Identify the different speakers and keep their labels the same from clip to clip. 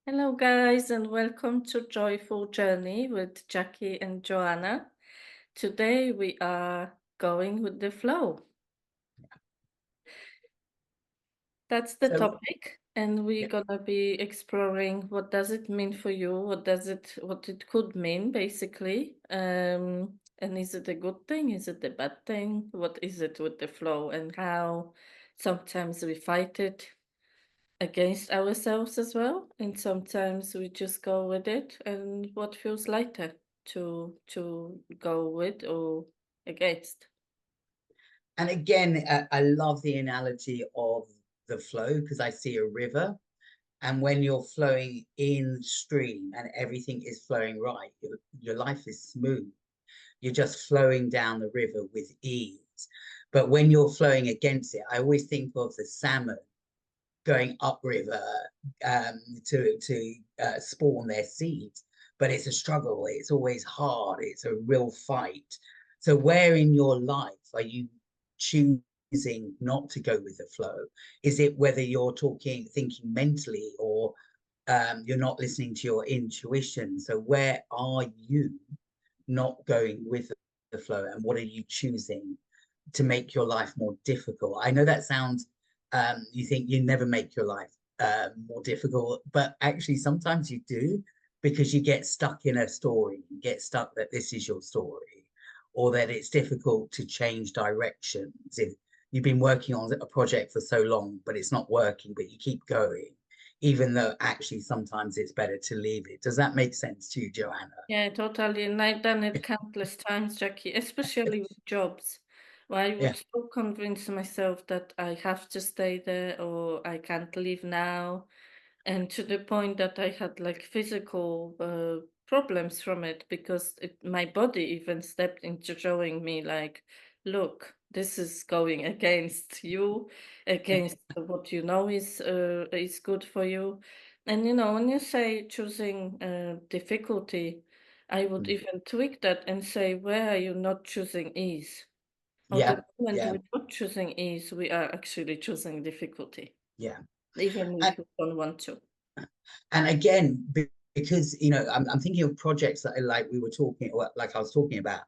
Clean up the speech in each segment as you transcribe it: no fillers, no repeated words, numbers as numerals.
Speaker 1: Hello, guys, and welcome to Joyful Journey with Jackie and Joanna. Today we are going with the flow. That's the
Speaker 2: So,
Speaker 1: topic, and we're
Speaker 2: yeah.
Speaker 1: gonna be exploring what does it mean for you, what it could mean, basically. And is it a good thing? Is it a bad thing? What is it with the flow, and how sometimes we fight it against ourselves as well, and sometimes we just go with it and what feels lighter to go with or against.
Speaker 2: And again, I love the analogy of the flow because I see a river, and when you're flowing in stream and everything is flowing right, your life is smooth. You're just flowing down the river with ease. But when you're flowing against it, I always think of the salmon going upriver to spawn their seeds. But it's a struggle. It's always hard. It's a real fight. So where in your life are you choosing not to go with the flow? Is it whether you're thinking mentally, or you're not listening to your intuition? So where are you not going with the flow, and what are you choosing to make your life more difficult? I know that sounds, you think you never make your life more difficult, but actually sometimes you do, because you get stuck in a story. You get stuck that this is your story, or that it's difficult to change directions. If you've been working on a project for so long, but it's not working, but you keep going, even though actually sometimes it's better to leave it. Does that make sense to you, Joanna?
Speaker 1: Yeah, totally. And I've done it countless times, Jackie, especially with jobs, where I would
Speaker 2: Yeah.
Speaker 1: so convince myself that I have to stay there or I can't leave now. And to the point that I had like physical problems from it because my body even stepped into showing me like, look, this is going against you, against what you know is good for you. And when you say choosing difficulty, I would even tweak that and say, where are you not choosing ease? Or the
Speaker 2: Yeah.
Speaker 1: moment
Speaker 2: Yeah.
Speaker 1: we're not choosing ease, we are actually choosing difficulty,
Speaker 2: Yeah.
Speaker 1: even
Speaker 2: And,
Speaker 1: if we don't want to.
Speaker 2: and again, because I'm thinking of projects that like we were talking, like I was talking about.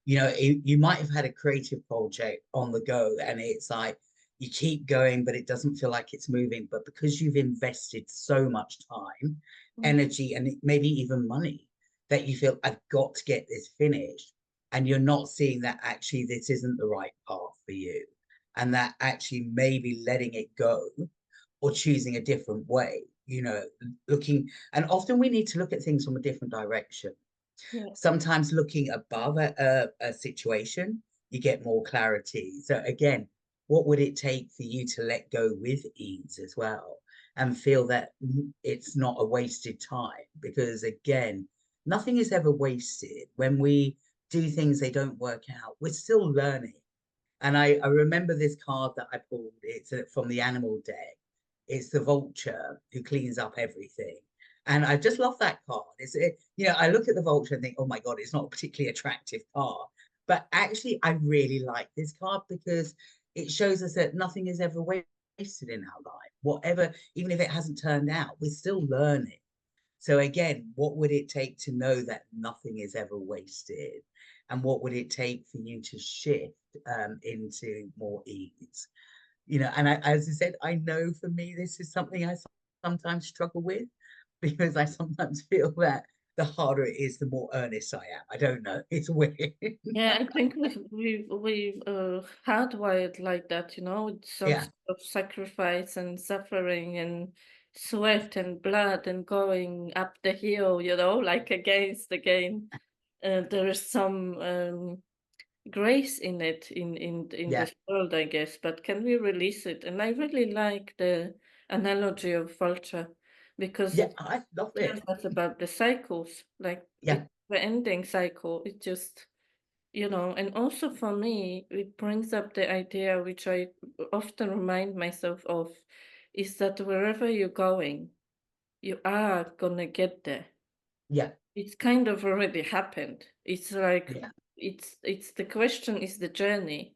Speaker 2: You might have had a creative project on the go, and it's like you keep going, but it doesn't feel like it's moving. But because you've invested so much time,
Speaker 1: Mm.
Speaker 2: energy, and maybe even money, that you feel I've got to get this finished, and you're not seeing that actually this isn't the right path for you, and that actually maybe letting it go or choosing a different way, looking. And often we need to look at things from a different direction.
Speaker 1: Yeah.
Speaker 2: Sometimes looking above a situation, you get more clarity. So again, what would it take for you to let go with ease as well, and feel that it's not a wasted time? Because again, nothing is ever wasted. When we do things, they don't work out, we're still learning. And I remember this card that I pulled. It's from the animal deck. It's the vulture who cleans up everything. And I just love that card. I look at the vulture and think, oh my God, it's not a particularly attractive card. But actually, I really like this card because it shows us that nothing is ever wasted in our life. Whatever, even if it hasn't turned out, we're still learning. So again, what would it take to know that nothing is ever wasted? And what would it take for you to shift into more ease? And as I said, I know for me, this is something I sometimes struggle with, because I sometimes feel that the harder it is, the more earnest I am. I don't know. It's weird.
Speaker 1: Yeah, I think we've hardwired like that, with some
Speaker 2: Yeah.
Speaker 1: sort of sacrifice and suffering and sweat and blood and going up the hill, like against again. There is some grace in it in
Speaker 2: Yeah.
Speaker 1: this world, I guess. But can we release it? And I really like the analogy of vulture because
Speaker 2: Yeah.
Speaker 1: it
Speaker 2: I love
Speaker 1: tells
Speaker 2: it.
Speaker 1: us about the cycles, like
Speaker 2: Yeah.
Speaker 1: it's the ending cycle. It just and also for me, it brings up the idea, which I often remind myself of, is that wherever you're going, you are gonna get there.
Speaker 2: Yeah.
Speaker 1: It's kind of already happened. It's like
Speaker 2: Yeah.
Speaker 1: it's the question is the journey,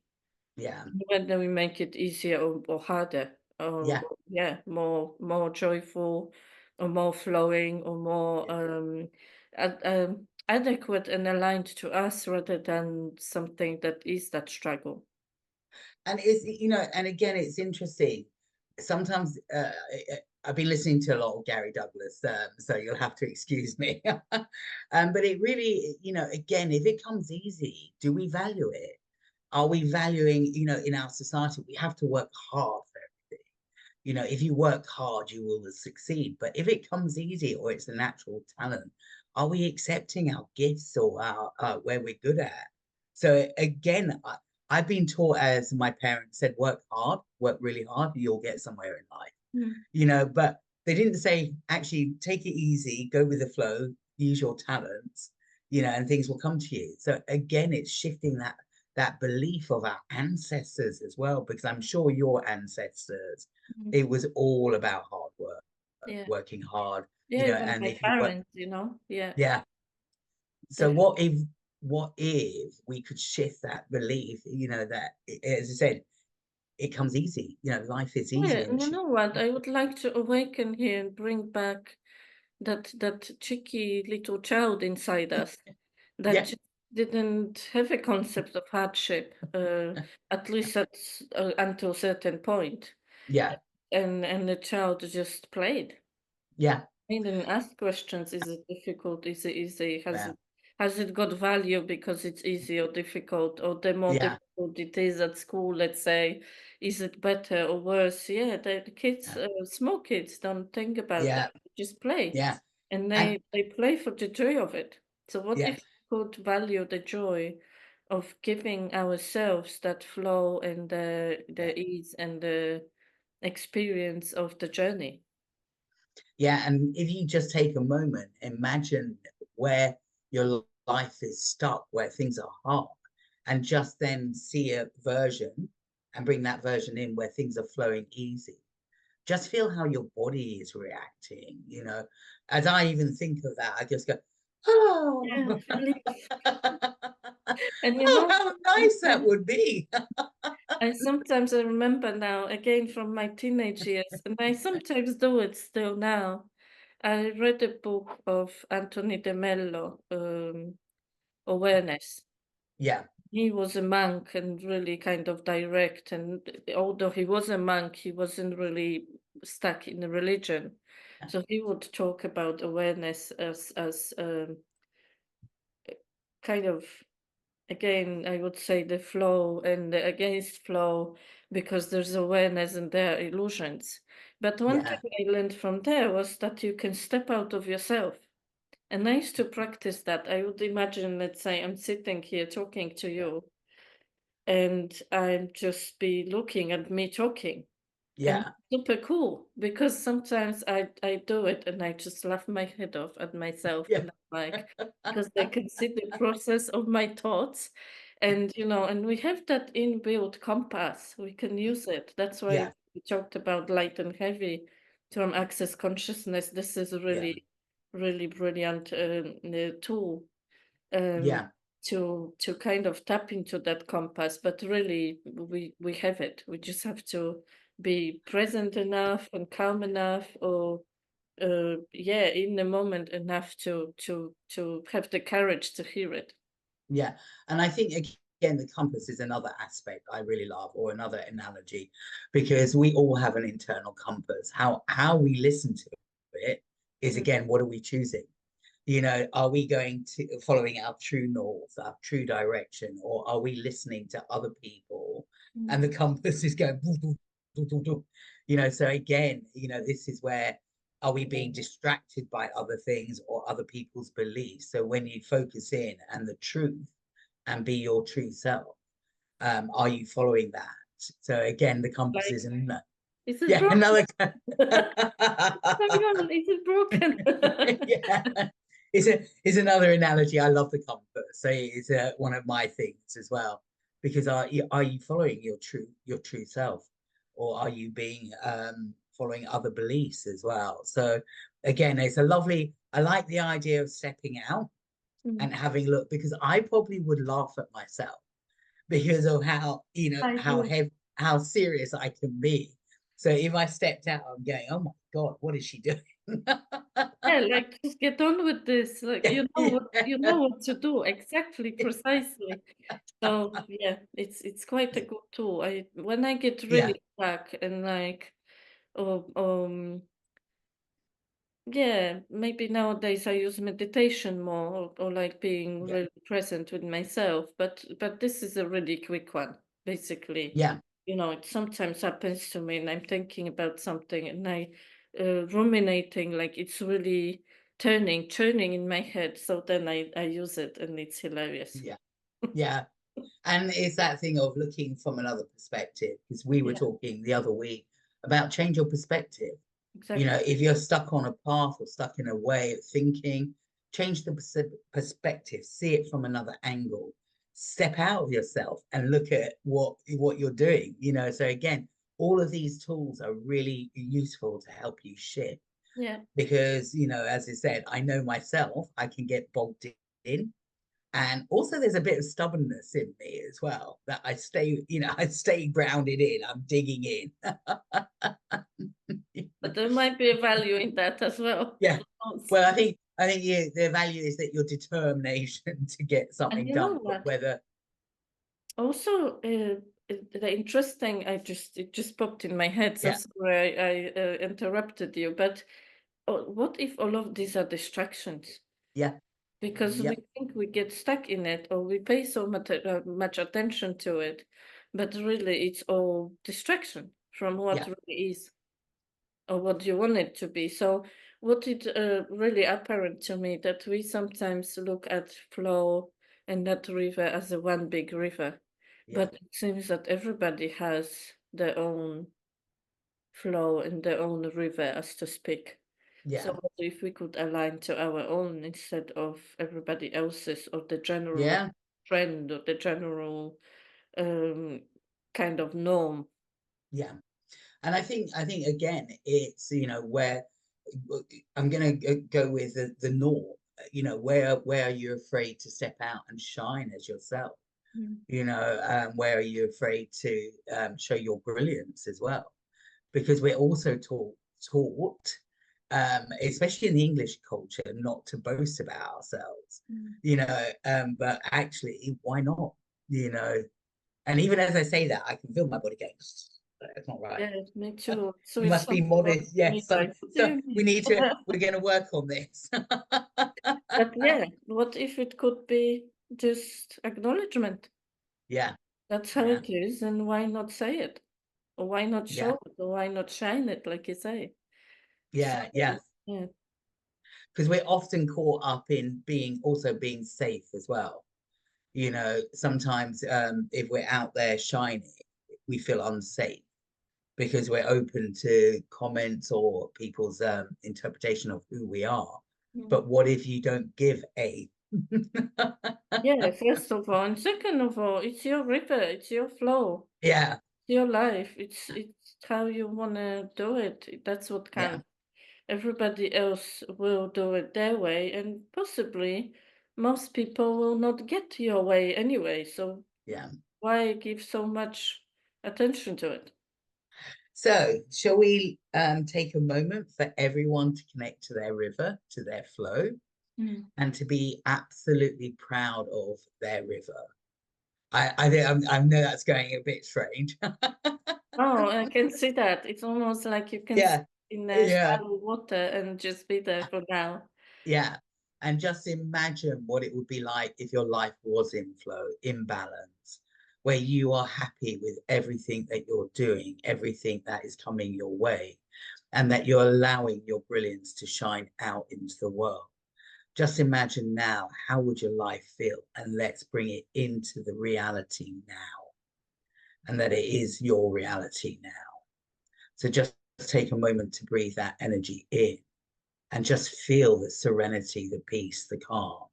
Speaker 2: Yeah.
Speaker 1: whether we make it easier or harder, or
Speaker 2: Yeah.
Speaker 1: yeah, more joyful, or more flowing or more adequate and aligned to us rather than something that is that struggle.
Speaker 2: And it's, and again, it's interesting. Sometimes I've been listening to a lot of Gary Douglas, so you'll have to excuse me. But it really, again, if it comes easy, do we value it? Are we valuing, in our society, we have to work hard for everything. If you work hard, you will succeed. But if it comes easy or it's a natural talent, are we accepting our gifts or our where we're good at? So again, I've been taught, as my parents said, work hard, work really hard, you'll get somewhere in life.
Speaker 1: Mm.
Speaker 2: But they didn't say actually take it easy, go with the flow, use your talents, and things will come to you. So again, it's shifting that belief of our ancestors as well, because I'm sure your ancestors,
Speaker 1: Mhm.
Speaker 2: it was all about hard work,
Speaker 1: Yeah.
Speaker 2: working hard,
Speaker 1: Yeah, even
Speaker 2: and
Speaker 1: my
Speaker 2: if you work,
Speaker 1: parents, yeah,
Speaker 2: yeah. So
Speaker 1: definitely.
Speaker 2: what if we could shift that belief, that, as I said, it comes easy, life is
Speaker 1: Yeah,
Speaker 2: easy and
Speaker 1: and you know what? I would like to awaken here and bring back that cheeky little child inside us that
Speaker 2: yeah,
Speaker 1: just didn't have a concept of hardship, at least until a certain point.
Speaker 2: yeah,
Speaker 1: And the child just played.
Speaker 2: yeah,
Speaker 1: He didn't ask questions. Is it difficult? Is it easy?
Speaker 2: yeah,
Speaker 1: Has it got value because it's easy or difficult? Or the more
Speaker 2: yeah,
Speaker 1: difficult it is at school, let's say, is it better or worse? Yeah, the kids,
Speaker 2: yeah,
Speaker 1: small kids don't think about that.
Speaker 2: yeah,
Speaker 1: They just play.
Speaker 2: yeah,
Speaker 1: And
Speaker 2: and
Speaker 1: they play for the joy of it. So what
Speaker 2: yeah,
Speaker 1: if we could value the joy of giving ourselves that flow and
Speaker 2: yeah,
Speaker 1: the ease and the experience of the journey?
Speaker 2: yeah. And if you just take a moment, imagine where your life is stuck, where things are hard, and just then see a version and bring that version in where things are flowing easy. Just feel how your body is reacting. As I even think of that, I just go, oh,
Speaker 1: Yeah, relief. And
Speaker 2: oh, how nice that
Speaker 1: sometimes
Speaker 2: would be.
Speaker 1: I remember now again from my teenage years, and I sometimes do it still now. I read a book of Anthony de Mello, Awareness.
Speaker 2: Yeah,
Speaker 1: He was a monk and really kind of direct, and although he was a monk, he wasn't really stuck in a religion. So he would talk about awareness as kind of, again, I would say the flow and the against flow, because there's awareness and there are illusions. But one thing
Speaker 2: yeah,
Speaker 1: I learned from there was that you can step out of yourself. And I used to practice that. I would imagine, let's say I'm sitting here talking to
Speaker 2: yeah,
Speaker 1: you, and I'm just be looking at me talking. And
Speaker 2: yeah,
Speaker 1: super cool because sometimes I do it and I just laugh my head off at myself,
Speaker 2: yeah,
Speaker 1: and I'm like, because I can see the process of my thoughts, and and we have that inbuilt compass. We can use it. That's why
Speaker 2: yeah,
Speaker 1: we talked about light and heavy to access consciousness. This is a
Speaker 2: yeah,
Speaker 1: really, really brilliant tool um,
Speaker 2: yeah,
Speaker 1: to kind of tap into that compass. But really, we have it. We just have to be present enough and calm enough, or yeah, in the moment enough to have the courage to hear it.
Speaker 2: yeah. And I think again, the compass is another aspect I really love, or another analogy, because we all have an internal compass. How we listen to it is,
Speaker 1: Mm,
Speaker 2: again, what are we choosing? Are we going to following our true north, our true direction, or are we listening to other people
Speaker 1: mm.
Speaker 2: and the compass is going, so again, this is where, are we being distracted by other things or other people's beliefs? So when you focus in and the truth and be your true self, are you following that? So again, the compass
Speaker 1: Like,
Speaker 2: is another,
Speaker 1: is it
Speaker 2: yeah,
Speaker 1: broken?
Speaker 2: another.
Speaker 1: Hang on, is it broken?
Speaker 2: Yeah, is another analogy. I love the compass. So it's one of my things as well. Because are you following your true self, or are you being following other beliefs as well? So again, it's a lovely. I like the idea of stepping out
Speaker 1: Mm,
Speaker 2: and having a look, because I probably would laugh at myself because of how
Speaker 1: I
Speaker 2: how
Speaker 1: do.
Speaker 2: heavy, how serious I can be. So if I stepped out, I'm going, oh my God, what is she doing?
Speaker 1: Yeah, like just get on with this. Like you know what to do exactly, precisely. So yeah, it's quite a good tool. I when I get
Speaker 2: Yeah,
Speaker 1: really stuck and like oh yeah, maybe nowadays I use meditation more or like being
Speaker 2: yeah,
Speaker 1: really present with myself. But this is a really quick one, basically.
Speaker 2: yeah,
Speaker 1: You know, it sometimes happens to me and I'm thinking about something and I ruminating, like it's really turning in my head. So then I use it and it's hilarious.
Speaker 2: yeah, yeah. And it's that thing of looking from another perspective, because we were
Speaker 1: Yeah,
Speaker 2: talking the other week about change your perspective. You know,
Speaker 1: exactly.
Speaker 2: if you're stuck on a path or stuck in a way of thinking, change the perspective, see it from another angle, step out of yourself and look at what you're doing. You know, so again, all of these tools are really useful to help you shift
Speaker 1: Yeah.
Speaker 2: because, you know, as I said, I know myself, I can get bogged in. And also there's a bit of stubbornness in me as well that I stay, you know, I stay grounded in, I'm digging in.
Speaker 1: But there might be a value in that as well.
Speaker 2: Yeah.
Speaker 1: Who knows?
Speaker 2: Well, I think the value is that your determination to get
Speaker 1: And
Speaker 2: something
Speaker 1: you know
Speaker 2: done, but
Speaker 1: what?
Speaker 2: whether
Speaker 1: Also, the interesting, it just popped in my head. So
Speaker 2: yeah,
Speaker 1: sorry, I interrupted you. But what if all of these are distractions?
Speaker 2: yeah,
Speaker 1: Because
Speaker 2: yeah,
Speaker 1: we think we get stuck in it, or we pay so much attention to it, but really it's all distraction from what
Speaker 2: yeah,
Speaker 1: really is, or what you want it to be. So, what it really apparent to me that we sometimes look at flow and that river as a one big river,
Speaker 2: yeah,
Speaker 1: but it seems that everybody has their own flow and their own river, as to speak. So,
Speaker 2: yeah,
Speaker 1: what if we could align to our own instead of everybody else's, or the general
Speaker 2: yeah,
Speaker 1: trend, or the general um, kind of norm?
Speaker 2: yeah. And I think again, it's you know where I'm gonna go with the norm. You know, where are you afraid to step out and shine as yourself?
Speaker 1: Mm.
Speaker 2: You know, where are you afraid to show your brilliance as well? Because we're also taught, especially in the English culture, not to boast about ourselves.
Speaker 1: Mm.
Speaker 2: You know, but actually, why not? You know, and even as I say that, I can feel my body going. That's not right.
Speaker 1: Yeah, me too. So
Speaker 2: You
Speaker 1: it's
Speaker 2: must be
Speaker 1: something wrong
Speaker 2: modest.
Speaker 1: with
Speaker 2: Yes.
Speaker 1: me. Like, what do
Speaker 2: So
Speaker 1: you
Speaker 2: we
Speaker 1: mean?
Speaker 2: need to. We're going to work on this.
Speaker 1: But yeah, what if it could be just acknowledgement?
Speaker 2: Yeah.
Speaker 1: That's how
Speaker 2: Yeah.
Speaker 1: it is, and why not say it? Or why not
Speaker 2: Yeah.
Speaker 1: show it? Or why not shine it, like you say? So
Speaker 2: Yeah. Yeah.
Speaker 1: yeah.
Speaker 2: Because we're often caught up in being safe as well. You know, sometimes if we're out there shining, we feel unsafe because we're open to comments or people's interpretation of who we are.
Speaker 1: Mm.
Speaker 2: But what if you don't give a?
Speaker 1: Yeah, first of all, and second of all, it's your river, it's your flow,
Speaker 2: Yeah,
Speaker 1: it's your life. It's how you wanna do it. That's what
Speaker 2: yeah,
Speaker 1: counts. Everybody else will do it their way, and possibly most people will not get your way anyway. So
Speaker 2: yeah.
Speaker 1: why give so much attention to it?
Speaker 2: So, shall we take a moment for everyone to connect to their river, to their flow,
Speaker 1: Mm.
Speaker 2: and to be absolutely proud of their river? I think I know that's going a bit strange.
Speaker 1: Oh, I can see that. It's almost like you can sit
Speaker 2: Yeah,
Speaker 1: in
Speaker 2: yeah,
Speaker 1: shallow water and just be there for now.
Speaker 2: yeah. And just imagine what it would be like if your life was in flow, in balance, where you are happy with everything that you're doing, everything that is coming your way, and that you're allowing your brilliance to shine out into the world. Just imagine now, how would your life feel? And let's bring it into the reality now, and that it is your reality now. So just take a moment to breathe that energy in and just feel the serenity, the peace, the calm,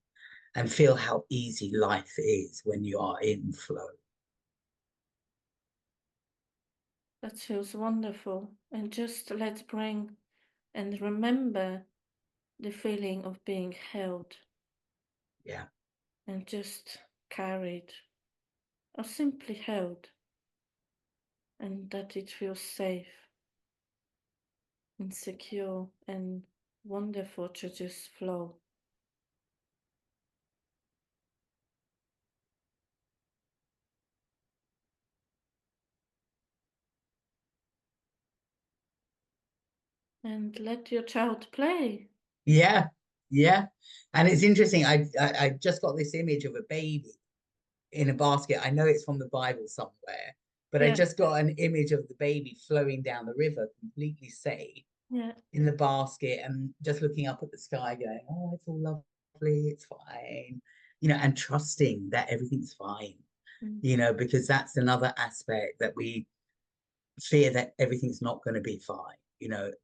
Speaker 2: and feel how easy life is when you are in flow.
Speaker 1: That feels wonderful. And just let's bring and remember the feeling of being held
Speaker 2: Yeah,
Speaker 1: and just carried or simply held, and that it feels safe and secure and wonderful to just flow. And let your child play.
Speaker 2: Yeah, yeah. And it's interesting. I just got this image of a baby in a basket. I know it's from the Bible somewhere, but I
Speaker 1: Yeah,
Speaker 2: just got an image of the baby flowing down the river, completely safe
Speaker 1: yeah.
Speaker 2: in the basket, and just looking up at the sky, going, "Oh, it's all lovely, it's fine," and trusting that everything's fine.
Speaker 1: Mm.
Speaker 2: Because that's another aspect that we fear, that everything's not going to be fine.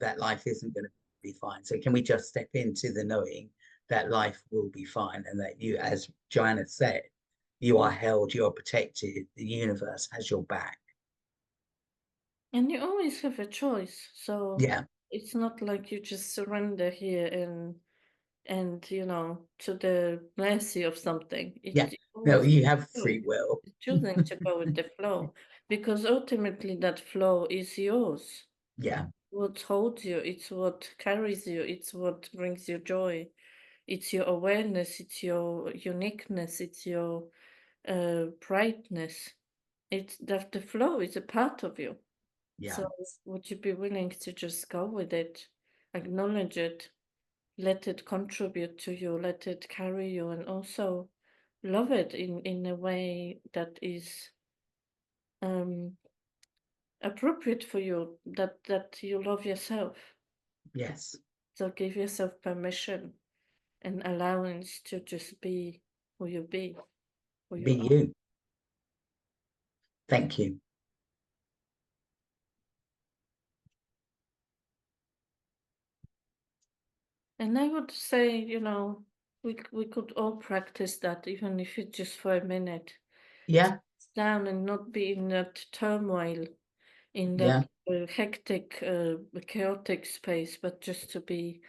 Speaker 2: That life isn't going to be fine. So can we just step into the knowing that life will be fine, and that you, as Joanna said, you are held, you are protected, the universe has your back.
Speaker 1: And you always have a choice. So
Speaker 2: Yeah,
Speaker 1: it's not like you just surrender here and to the mercy of something.
Speaker 2: yeah.
Speaker 1: It
Speaker 2: No,
Speaker 1: always
Speaker 2: you have
Speaker 1: choose.
Speaker 2: free will.
Speaker 1: Choosing to go with the flow, because ultimately that flow is yours.
Speaker 2: Yeah,
Speaker 1: What holds you, it's what carries you, it's what brings you joy. It's your awareness, it's your uniqueness, it's your brightness. It's that the flow is a part of you.
Speaker 2: yeah,
Speaker 1: So would you be willing to just go with it, acknowledge it, let it contribute to you, let it carry you, and also love it in a way that is um appropriate for you, that you love yourself.
Speaker 2: yes.
Speaker 1: So give yourself permission and allowance to just be who you be, who
Speaker 2: Be
Speaker 1: you are.
Speaker 2: you. Thank you.
Speaker 1: And I would say, we could all practice that, even if it's just for a minute.
Speaker 2: Yeah,
Speaker 1: Down and not be in that turmoil, in
Speaker 2: yeah,
Speaker 1: that hectic, chaotic space, but just to be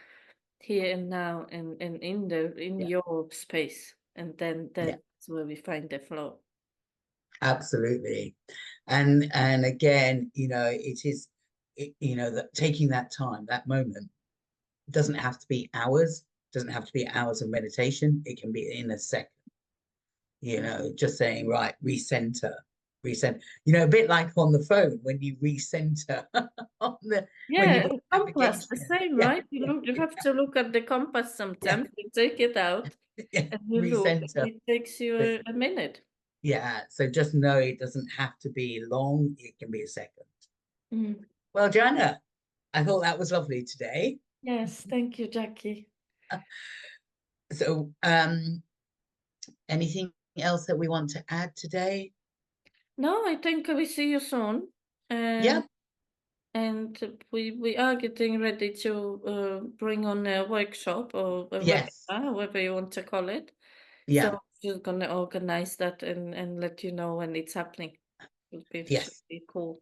Speaker 1: here and now, and in
Speaker 2: yeah,
Speaker 1: your space, and then
Speaker 2: yeah.
Speaker 1: that's where we find the flow.
Speaker 2: Absolutely. And again, it is, that taking that time, that moment, doesn't have to be hours, doesn't have to be hours of meditation. It can be in a second, just saying, right, recenter, a bit like on the phone when you recenter when you've
Speaker 1: Yeah,
Speaker 2: got
Speaker 1: compass, the
Speaker 2: navigation.
Speaker 1: same,
Speaker 2: Yeah,
Speaker 1: right? You have to look at the compass
Speaker 2: yeah,
Speaker 1: sometimes. You take it out
Speaker 2: yeah,
Speaker 1: and you look, and
Speaker 2: recenter.
Speaker 1: it takes you
Speaker 2: But
Speaker 1: a minute.
Speaker 2: yeah, so just know it doesn't have to be long, it can be a second.
Speaker 1: Mm.
Speaker 2: Well, Joanna, I thought that was lovely today.
Speaker 1: Yes, thank you, Jackie.
Speaker 2: So, anything else that we want to add today?
Speaker 1: No, I think we see you soon. And
Speaker 2: Yeah,
Speaker 1: and we are getting ready to bring on a workshop or a webinar,
Speaker 2: yes,
Speaker 1: however you want to call it. So
Speaker 2: yeah,
Speaker 1: just gonna organize that and let you know when it's happening. Should
Speaker 2: yes.
Speaker 1: be cool.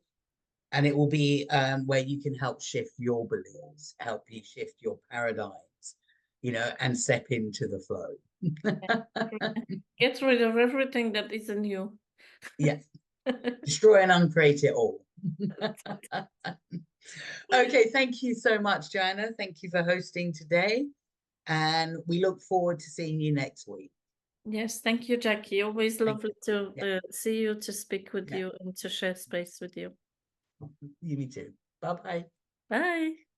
Speaker 2: And it will be where you can help shift your beliefs, help you shift your paradigms, and step into the flow.
Speaker 1: Get rid of everything that isn't you.
Speaker 2: Yes, destroy and uncreate it all. Okay, thank you so much, Joanna. Thank you for hosting today. And we look forward to seeing you next week.
Speaker 1: Yes, thank you, Jackie. Always
Speaker 2: Thank
Speaker 1: lovely
Speaker 2: you.
Speaker 1: to
Speaker 2: Yeah,
Speaker 1: see you, to speak with
Speaker 2: yeah,
Speaker 1: you, and to share space with you.
Speaker 2: you me too. Bye bye.
Speaker 1: Bye.